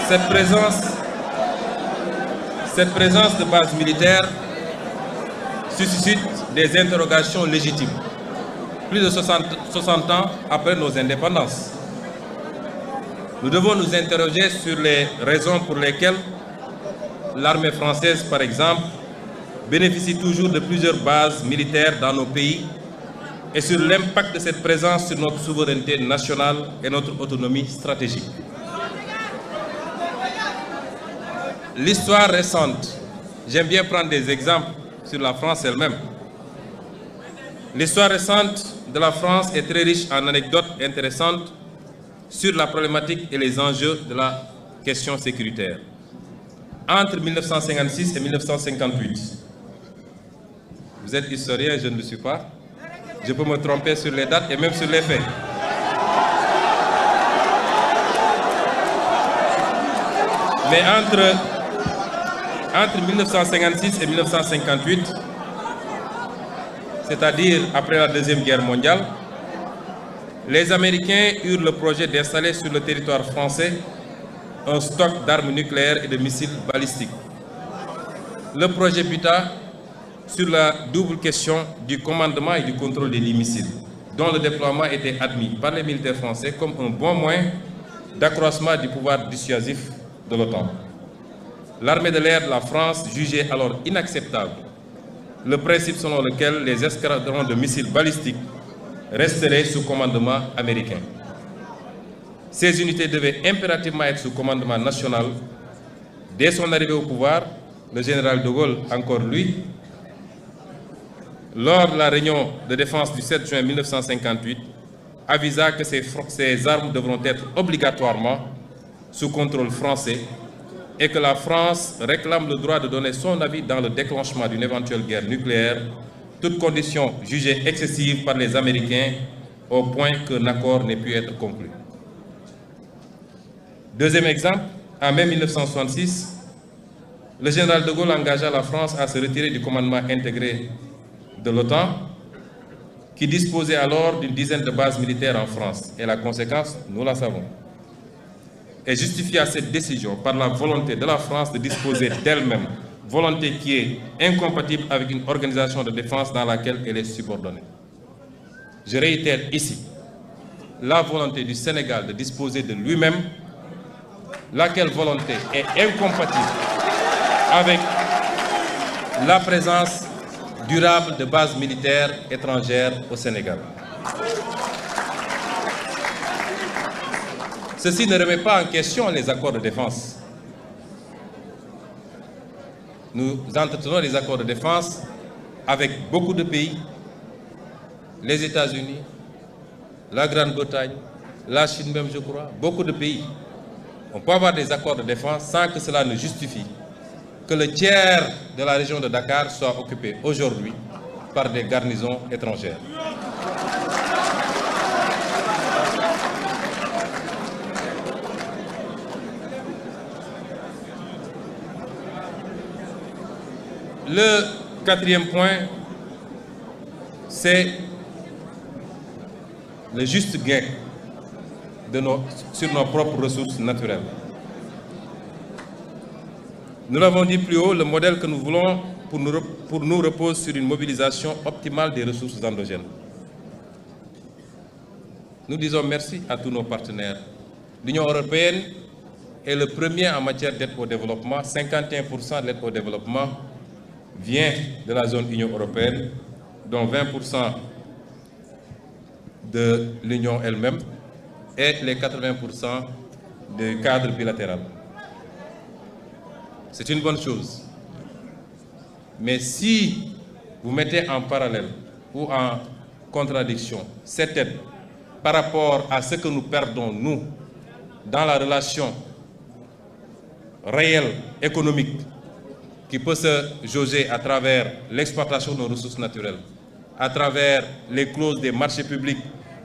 Cette présence de bases militaires suscite des interrogations légitimes, plus de 60 ans après nos indépendances. Nous devons nous interroger sur les raisons pour lesquelles l'armée française, par exemple, bénéficie toujours de plusieurs bases militaires dans nos pays et sur l'impact de cette présence sur notre souveraineté nationale et notre autonomie stratégique. L'histoire récente, j'aime bien prendre des exemples sur la France elle-même. L'histoire récente de la France est très riche en anecdotes intéressantes sur la problématique et les enjeux de la question sécuritaire. Entre 1956 et 1958, vous êtes historien, je ne le suis pas. Je peux me tromper sur les dates et même sur les faits. Mais entre 1956 et 1958, c'est-à-dire après la Deuxième Guerre mondiale, les Américains eurent le projet d'installer sur le territoire français un stock d'armes nucléaires et de missiles balistiques. Le projet buta sur la double question du commandement et du contrôle des missiles, dont le déploiement était admis par les militaires français comme un bon moyen d'accroissement du pouvoir dissuasif de l'OTAN. L'armée de l'air de la France jugeait alors inacceptable le principe selon lequel les escadrons de missiles balistiques resteraient sous commandement américain. Ces unités devaient impérativement être sous commandement national. Dès son arrivée au pouvoir, le général de Gaulle, encore lui, lors de la réunion de défense du 7 juin 1958, avisa que ces armes devront être obligatoirement sous contrôle français et que la France réclame le droit de donner son avis dans le déclenchement d'une éventuelle guerre nucléaire, toute condition jugée excessive par les Américains au point qu'un accord n'ait pu être conclu. Deuxième exemple, en mai 1966, le général de Gaulle engagea la France à se retirer du commandement intégré de l'OTAN, qui disposait alors d'une dizaine de bases militaires en France. Et la conséquence, nous la savons. Et justifia cette décision par la volonté de la France de disposer d'elle-même, volonté qui est incompatible avec une organisation de défense dans laquelle elle est subordonnée. Je réitère ici la volonté du Sénégal de disposer de lui-même, laquelle volonté est incompatible avec la présence durable de bases militaires étrangères au Sénégal. Ceci ne remet pas en question les accords de défense. Nous entretenons les accords de défense avec beaucoup de pays, les États-Unis, la Grande-Bretagne, la Chine même, je crois, beaucoup de pays. On peut avoir des accords de défense sans que cela ne justifie que le tiers de la région de Dakar soit occupé aujourd'hui par des garnisons étrangères. Le quatrième point, c'est le juste gain sur nos propres ressources naturelles. Nous l'avons dit plus haut, le modèle que nous voulons pour nous repose sur une mobilisation optimale des ressources endogènes. Nous disons merci à tous nos partenaires. L'Union européenne est le premier en matière d'aide au développement. 51% de l'aide au développement vient de la zone Union européenne, dont 20% de l'Union elle-même et les 80% du cadre bilatéral. C'est une bonne chose. Mais si vous mettez en parallèle ou en contradiction cette aide par rapport à ce que nous perdons, nous, dans la relation réelle, économique, qui peut se jauger à travers l'exploitation de nos ressources naturelles, à travers les clauses des marchés publics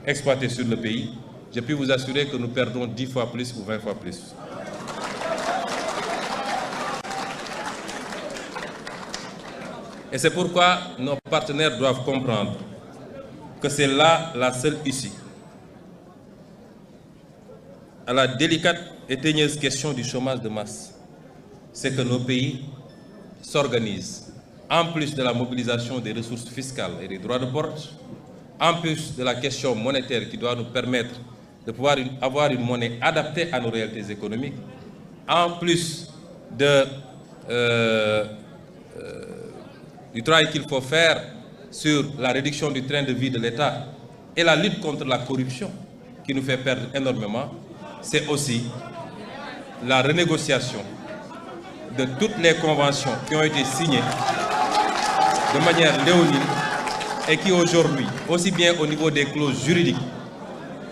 exploités sur le pays, je puis vous assurer que nous perdons 10 fois plus ou 20 fois plus. Et c'est pourquoi nos partenaires doivent comprendre que c'est là la seule issue. à la délicate et teigneuse question du chômage de masse, c'est que nos pays s'organisent, en plus de la mobilisation des ressources fiscales et des droits de porte, en plus de la question monétaire qui doit nous permettre de pouvoir avoir une monnaie adaptée à nos réalités économiques, en plus du travail qu'il faut faire sur la réduction du train de vie de l'État et la lutte contre la corruption qui nous fait perdre énormément, c'est aussi la renégociation de toutes les conventions qui ont été signées de manière léonine et qui aujourd'hui, aussi bien au niveau des clauses juridiques,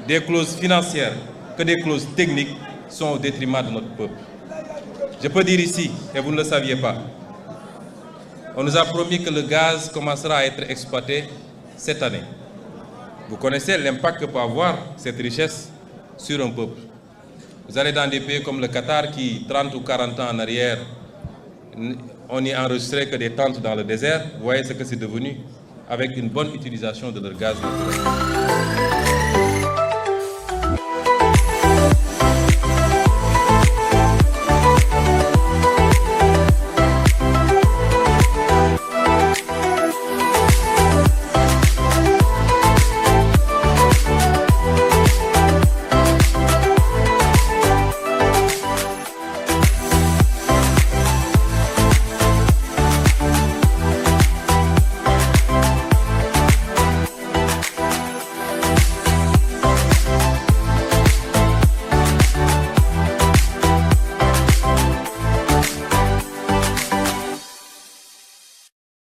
des clauses financières que des clauses techniques, sont au détriment de notre peuple. Je peux dire ici, et vous ne le saviez pas, on nous a promis que le gaz commencera à être exploité cette année. Vous connaissez l'impact que peut avoir cette richesse sur un peuple. Vous allez dans des pays comme le Qatar qui, 30 ou 40 ans en arrière, on n'y enregistrait que des tentes dans le désert. Vous voyez ce que c'est devenu avec une bonne utilisation de leur gaz naturel.